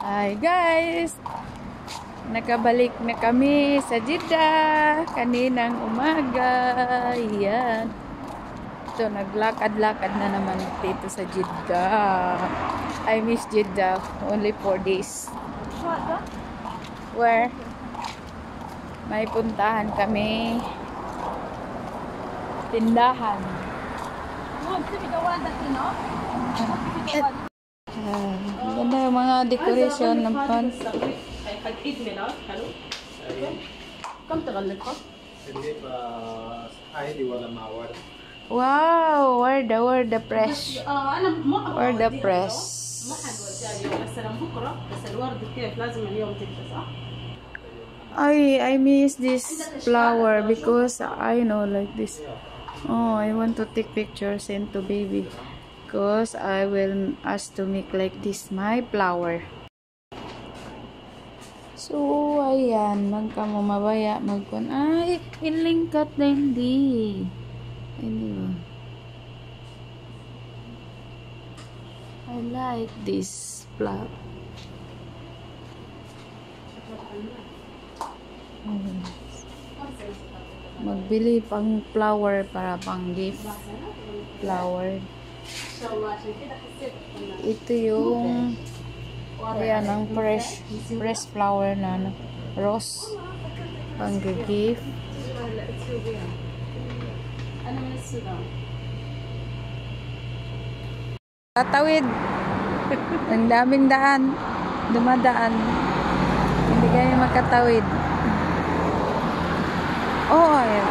Hi guys! Nakabalik na kami sa Jeddah kaninang umaga. Yan. Ito, naglakad-lakad na naman dito sa Jeddah. I miss Jeddah. Only 4 days. Where? May puntahan kami. Tindahan. Ganda yung mga decoration ng pan. Wow, where the press? Where the press? I miss this flower because I know like this. Oh, I want to take pictures and to baby. Because I will ask to make like this my flower. So, ayan. Magkamamabaya. Magkun. Ay, inlingkat na hindi. Anyway. I like this flower. Magbili pang flower para pang gift. Flower. Ito yung ayan ang fresh flower na ano, rose pang gift. Tatawid. Ang daming daan. Dumadaan. Hindi kami makatawid. Oh, ayan.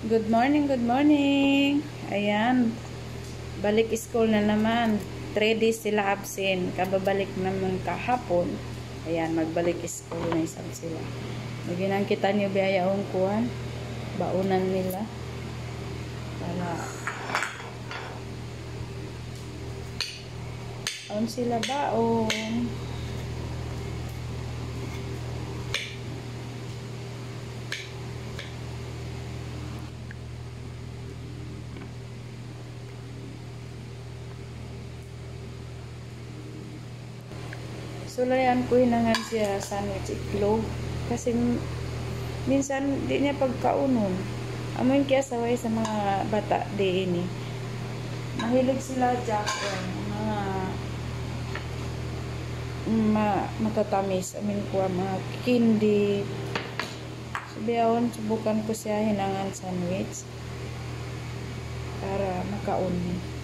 Good morning, good morning. Ayan. Balik school na naman. 3 days sila absent. Kababalik naman kahapon. Ayan, magbalik school na isang sila. Naginang kita niyo biyayaong kuhan. Baunan nila. Para aon sila baon. Sulayan ko hinangan siya sandwich itlog. Kasi minsan di niya pagkaunon. Amoy kaya saway sa mga bata di ini. Mahilig sila jackon. Matatamis. Amin ko mga candy. Sabiyaon, subukan ko siya hinangan sandwich. Para makaunin.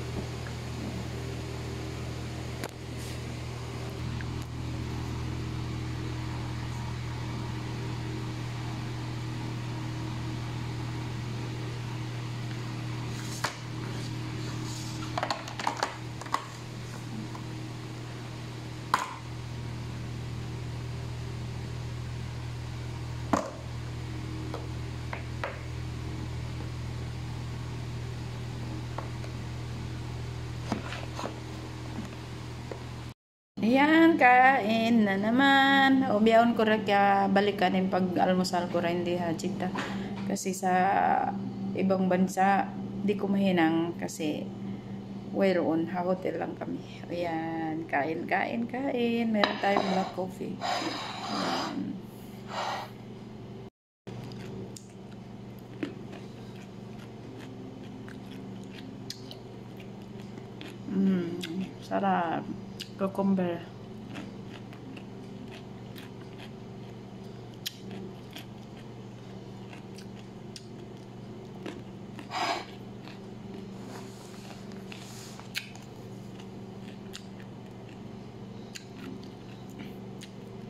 Ayan, kain na naman. O, biyawon ko rin kaya balikan yung pag-almusal ko rin di ha, Jeddah. Kasi sa ibang bansa, di ko mahinang kasi whereon, hotel lang kami. Ayan, kain. Meron tayong black coffee. Sarap. Cucumber.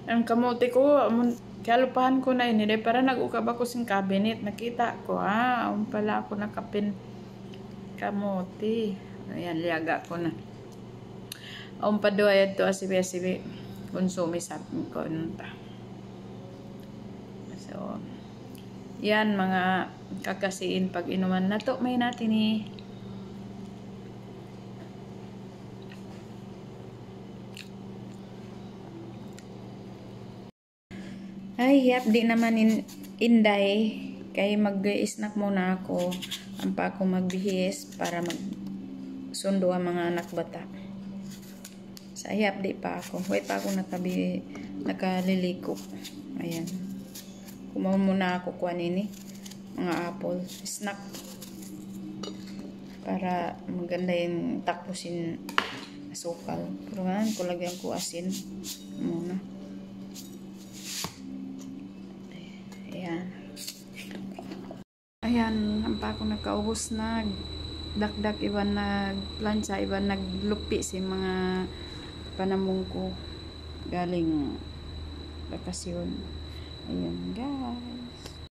Ang kamote ko, kalupahan ko na ini. Para nag-ukab ako sing cabinet. Nakita ko, pala ako nakapin kamote. Ayan, liyaga ko na. Paduayad to asibi konsumi sa ko nunta. So, yan mga kakasiin pag inuman na to. May natin eh. Ay, yap, di naman inday. Kaya mag-snack muna ako. Ang pa ako magbihis para magsundo ang mga anak bata. Sa yap, di pa ako. Wait pa ako nakaliliko. Ayan. Kumaw muna ako kuha nini. Mga apple. Snack. Para maganda yung tapusin asukal. Pero nga, kulagyan ko asin. Muna. Ayan. Ayan, ang pa ako nagkaubos na dakdak, iba nagplancha, iba naglupi si mga panamong ko galing bakasyon. Ayun guys.